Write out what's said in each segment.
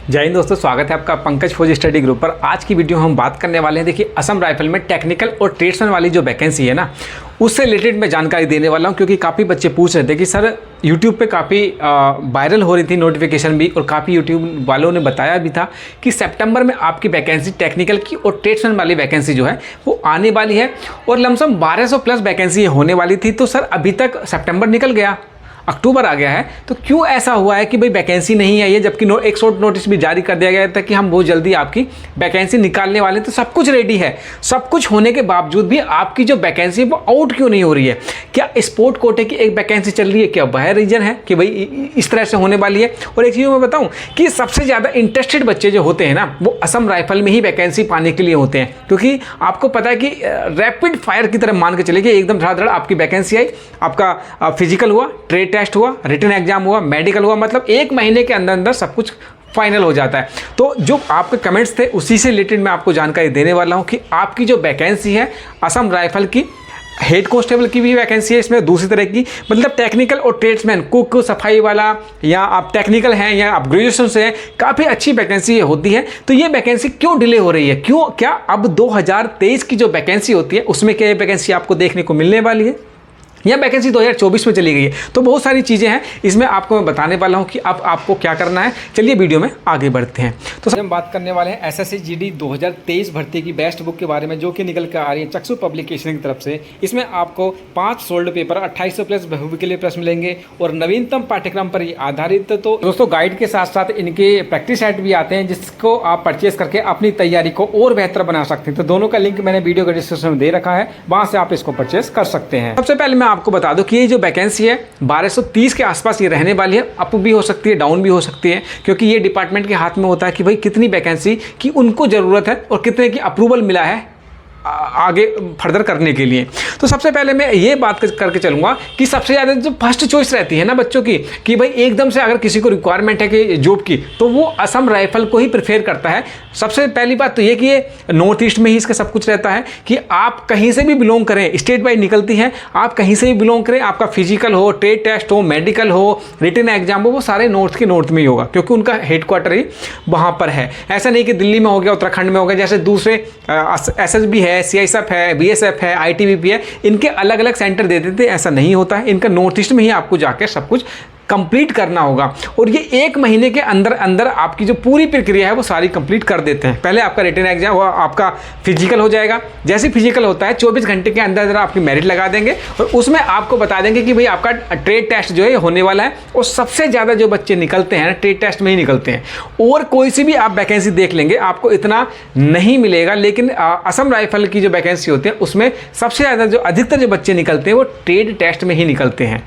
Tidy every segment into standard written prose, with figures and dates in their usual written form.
जय हिंद दोस्तों, स्वागत है आपका पंकज फौजी स्टडी ग्रुप पर। आज की वीडियो हम बात करने वाले हैं। देखिए, असम राइफल में टेक्निकल और ट्रेड्समैन वाली जो वैकेंसी है ना, उससे रिलेटेड मैं जानकारी देने वाला हूं, क्योंकि काफ़ी बच्चे पूछ रहे थे कि सर यूट्यूब पे काफ़ी वायरल हो रही थी नोटिफिकेशन भी, और काफ़ी यूट्यूब वालों ने बताया भी था कि सितंबर में आपकी वैकेंसी टेक्निकल की और ट्रेड्समैन वाली वैकेंसी जो है वो आने वाली है, और लमसम 1200 प्लस वैकेंसी होने वाली थी। तो सर अभी तक सितंबर निकल गया, अक्टूबर आ गया है, तो क्यों ऐसा हुआ है कि भाई वैकेंसी नहीं आई है, जबकि एक शॉर्ट नोटिस भी जारी कर दिया गया था कि हम बहुत जल्दी आपकी वैकेंसी निकालने वाले हैं। तो सब कुछ रेडी है, सब कुछ होने के बावजूद भी आपकी जो वैकेंसी है वो आउट क्यों नहीं हो रही है? क्या स्पोर्ट कोटे की एक वैकेंसी चल रही है? क्या वह रीजन है कि भाई इस तरह से होने वाली है? और एक चीज़ मैं बताऊँ कि सबसे ज़्यादा इंटरेस्टेड बच्चे जो होते हैं ना, वो असम राइफल में ही वैकेंसी पाने के लिए होते हैं, क्योंकि आपको पता है कि रैपिड फायर की तरह मान के चले कि एकदम धड़ाधड़ आपकी वैकेंसी आई, आपका फिजिकल हुआ, ट्रेड टेस्ट हुआ, रिटन एग्जाम हुआ, मेडिकल हुआ, मतलब 1 महीने के अंदर अंदर सब कुछ फाइनल हो जाता है। तो जो आपके कमेंट्स थे उसी से रिलेटेड मैं आपको जानकारी देने वाला हूं कि आपकी जो वैकेंसी है असम राइफल की, हेड कांस्टेबल की भी वैकेंसी है इसमें, दूसरी तरह की, मतलब टेक्निकल और ट्रेड्समैन, कुक, सफाई वाला, या आप टेक्निकल हैं या आप ग्रेजुएशन से हैं, काफ़ी अच्छी वैकेंसी होती है। तो ये वैकेंसी क्यों डिले हो रही है? क्यों? क्या अब 2023 की जो वैकेंसी होती है उसमें क्या ये वैकेंसी आपको देखने को मिलने वाली है, यह वैकेंसी 2024 में चली गई है? तो बहुत सारी चीज़ें हैं इसमें, आपको मैं बताने वाला हूं कि अब आपको क्या करना है। चलिए वीडियो में आगे बढ़ते हैं। तो हम बात करने वाले हैं एसएससी जीडी 2023 भर्ती की बेस्ट बुक के बारे में, जो कि निकल कर आ रही है चक्षु पब्लिकेशन की तरफ से। इसमें आपको 5 सोल्ड पेपर, 2800 प्लस बहुविकल्पीय के लिए प्रश्न मिलेंगे और नवीनतम पाठ्यक्रम पर ये आधारित। तो दोस्तों, गाइड के साथ साथ इनके प्रैक्टिस सेट भी आते हैं, जिसको आप परचेज करके अपनी तैयारी को और बेहतर बना सकते हैं। तो दोनों का लिंक मैंने वीडियो के डिस्क्रिप्शन में दे रखा है, वहां से आप इसको परचेज कर सकते हैं। सबसे पहले मैं आपको बता दूं कि ये जो वैकेंसी है 1230 के आसपास ये रहने वाली है। अप भी हो सकती है, डाउन भी हो सकती है, क्योंकि ये डिपार्टमेंट के हाथ में होता है कि भाई कितनी वैकेंसी की उनको ज़रूरत है और कितने की अप्रूवल मिला है आगे फर्दर करने के लिए। तो सबसे पहले मैं ये बात करके चलूँगा कि सबसे ज़्यादा जो फर्स्ट चॉइस रहती है ना बच्चों की, कि भाई एकदम से अगर किसी को रिक्वायरमेंट है कि जॉब की, तो वो असम राइफल को ही प्रेफर करता है। सबसे पहली बात तो ये कि ये नॉर्थ ईस्ट में ही इसका सब कुछ रहता है, कि आप कहीं से भी बिलोंग करें, स्टेट वाइज निकलती है, आप कहीं से भी बिलोंग करें, आपका फिजिकल हो, ट्रेड टेस्ट हो, मेडिकल हो, रिटन एग्जाम हो, वो सारे नॉर्थ के नॉर्थ में ही होगा, क्योंकि उनका हेड क्वार्टर ही वहाँ पर है। ऐसा नहीं कि दिल्ली में हो गया, उत्तराखंड में हो गया, जैसे दूसरे एसएसबी है, सीआईएसएफ है, बीएसएफ है, आईटीबीपी है, इनके अलग अलग सेंटर दे देते हैं। ऐसा नहीं होता है, इनका नॉर्थ ईस्ट में ही आपको जाकर सब कुछ कंप्लीट करना होगा, और ये 1 महीने के अंदर अंदर आपकी जो पूरी प्रक्रिया है वो सारी कंप्लीट कर देते हैं। पहले आपका रिटन एग्जाम, आपका फिजिकल हो जाएगा। जैसे फिजिकल होता है 24 घंटे के अंदर अंदर आपकी मेरिट लगा देंगे, और उसमें आपको बता देंगे कि भाई आपका ट्रेड टेस्ट जो है होने वाला है। और सबसे ज़्यादा जो बच्चे निकलते हैं ट्रेड टेस्ट में ही निकलते हैं, और कोई सी भी आप वैकेंसी देख लेंगे आपको इतना नहीं मिलेगा, लेकिन असम राइफल की जो वैकेंसी होती है उसमें सबसे ज़्यादा जो अधिकतर जो बच्चे निकलते हैं वो ट्रेड टेस्ट में ही निकलते हैं।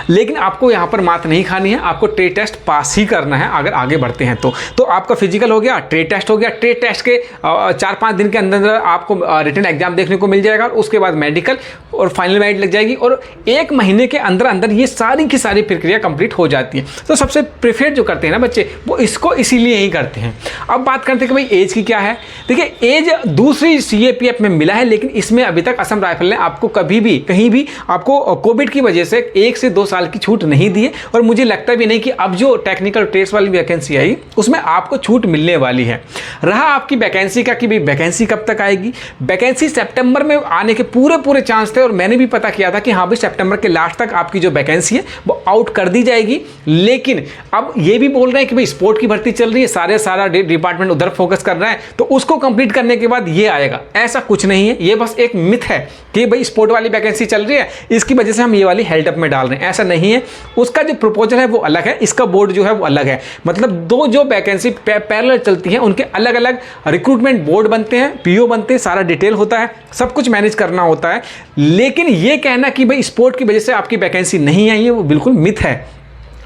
लेकिन आपको यहाँ पर मात नहीं खानी है, आपको ट्रेड टेस्ट पास ही करना है अगर आगे बढ़ते हैं तो आपका फिजिकल हो गया, ट्रेड टेस्ट हो गया, ट्रेड टेस्ट के 4-5 दिन के अंदर अंदर आपको रिटन एग्जाम देखने को मिल जाएगा, और उसके बाद मेडिकल और फाइनल मेरिट लग जाएगी, और 1 महीने के अंदर अंदर ये सारी की सारी प्रक्रिया कंप्लीट हो जाती है। तो सबसे प्रेफर जो करते हैं ना बच्चे, वो इसको इसीलिए ही करते हैं। अब बात करते हैं कि भाई एज की क्या है। देखिए, एज दूसरी सीएपीएफ में मिला है, लेकिन इसमें अभी तक असम राइफल ने आपको कभी भी कहीं भी आपको कोविड की वजह से 1 से 2 साल की छूट नहीं दी है, और मुझे लगता भी नहीं कि अब जो टेक्निकल ट्रेड्स वाली वैकेंसी आई उसमें आपको छूट मिलने वाली है। रहा आपकी वैकेंसी का कि भाई वैकेंसी कब तक आएगी, वैकेंसी सितंबर में आने के पूरे चांस थे, और मैंने भी पता किया था कि हाँ भाई सितंबर के लास्ट तक आपकी जो वैकेंसी है वो आउट कर दी जाएगी। लेकिन अब ये भी बोल रहे हैं कि भाई स्पोर्ट की भर्ती चल रही है, सारा डिपार्टमेंट उधर फोकस कर रहा है, तो उसको कंप्लीट करने के बाद ये आएगा। ऐसा कुछ नहीं है, ये बस एक मिथ है कि भाई स्पोर्ट वाली वैकेंसी चल रही है, इसकी वजह से हम ये वाली हेल्ड अप में डाल रहे हैं। ऐसा नहीं है, उसका जो प्रपोजल है वो अलग है, इसका बोर्ड जो है वो अलग है। मतलब दो जो वैकेंसी पैरेलल चलती हैं उनके अलग अलग रिक्रूटमेंट बोर्ड बनते हैं, पीओ बनते हैं, सारा डिटेल होता है, सब कुछ मैनेज करना होता है। लेकिन ये कहना कि भाई स्पोर्ट की वजह से आपकी वैकेंसी नहीं आई है, वो बिल्कुल मिथ है।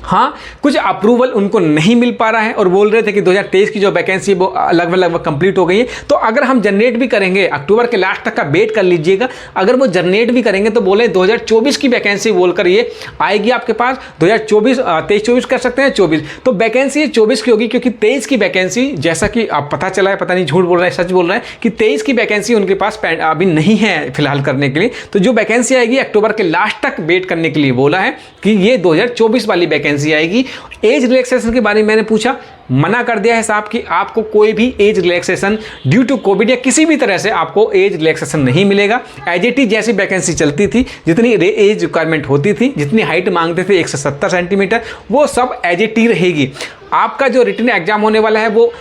हाँ, कुछ अप्रूवल उनको नहीं मिल पा रहा है, और बोल रहे थे कि 2023 की जो वैकेंसी वो लगभग कंप्लीट हो गई है। तो अगर हम जनरेट भी करेंगे, अक्टूबर के लास्ट तक का वेट कर लीजिएगा, अगर वो जनरेट भी करेंगे तो बोले 2024 की वैकेंसी बोलकर ये आएगी आपके पास। 23-24 कर सकते हैं, 24 तो वैकेंसी 24 की होगी, क्योंकि 23 की वैकेंसी, जैसा कि आप पता चला है, पता नहीं झूठ बोल रहे हैं सच बोल रहे हैं, कि 23 की वैकेंसी उनके पास अभी नहीं है फिलहाल करने के लिए। तो जो वैकेंसी आएगी अक्टूबर के लास्ट तक वेट करने के लिए बोला है कि ये 2024 वाली वैकेंसी वैकेंसी आएगी। एज रिलैक्सेशन के बारे में मैंने पूछा, मना कर दिया है साहब कि आपको कोई भी age relaxation due to COVID या किसी भी तरह से आपको एज रिलैक्सेशन नहीं मिलेगा। एज इट इज जैसी वैकेंसी चलती थी, जितनी एज रिक्वायरमेंट होती थी, जितनी हाइट मांगते थे 170 सेंटीमीटर, वो सब एज इट इज रहेगी। आपका जो रिटन एग्जाम होने वाला है वो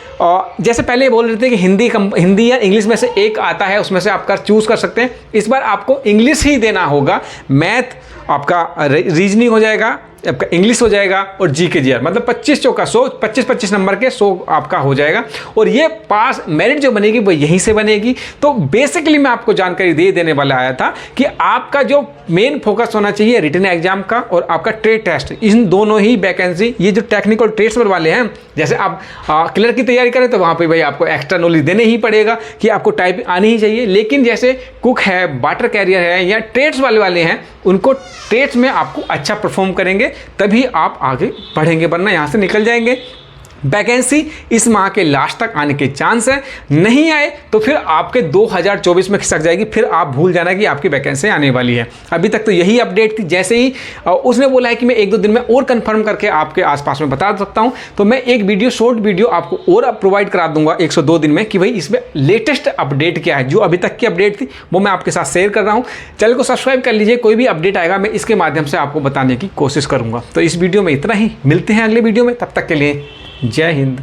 जैसे पहले बोल रहे थे कि हिंदी या इंग्लिश में से एक आता है, उसमें से आपका चूज़ कर सकते हैं। इस बार आपको इंग्लिश ही देना होगा। मैथ आपका रीजनिंग हो जाएगा, आपका इंग्लिश हो जाएगा और जी के जी आर, मतलब 25 चौका 100, 25 नंबर के 100 आपका हो जाएगा। और ये पास मेरिट जो बनेगी वो यहीं से बनेगी। तो बेसिकली मैं आपको जानकारी दे देने वाला आया था कि आपका जो मेन फोकस होना चाहिए रिटन एग्जाम का और आपका ट्रेड टेस्ट, इन दोनों ही वैकेंसी, ये जो टेक्निकल ट्रेड्स वाले हैं, जैसे आप क्लर्क की तैयारी करें तो वहाँ पे भाई आपको एक्स्ट्रा नॉलेज देने ही पड़ेगा कि आपको टाइपिंग आनी ही चाहिए। लेकिन जैसे कुक है, वाटर कैरियर है या ट्रेड्स वाले हैं, उनको ट्रेड्स में आपको अच्छा परफॉर्म करेंगे तभी आप आगे बढ़ेंगे, वरना यहाँ से निकल जाएंगे। वैकेंसी इस माह के लास्ट तक आने के चांस है, नहीं आए तो फिर आपके 2024 में खिसक जाएगी, फिर आप भूल जाना कि आपकी वैकेंसी आने वाली है। अभी तक तो यही अपडेट थी। जैसे ही उसने बोला है कि मैं 1-2 दिन में और कंफर्म करके आपके आसपास में बता सकता हूं, तो मैं एक वीडियो, शॉर्ट वीडियो आपको और प्रोवाइड करा दूंगा 102 दिन में कि भाई इसमें लेटेस्ट अपडेट क्या है। जो अभी तक की अपडेट थी वो मैं आपके साथ शेयर कर रहा हूँ। चैनल को सब्सक्राइब कर लीजिए, कोई भी अपडेट आएगा मैं इसके माध्यम से आपको बताने की कोशिश करूँगा। तो इस वीडियो में इतना ही, मिलते हैं अगले वीडियो में, तब तक के लिए जय हिंद।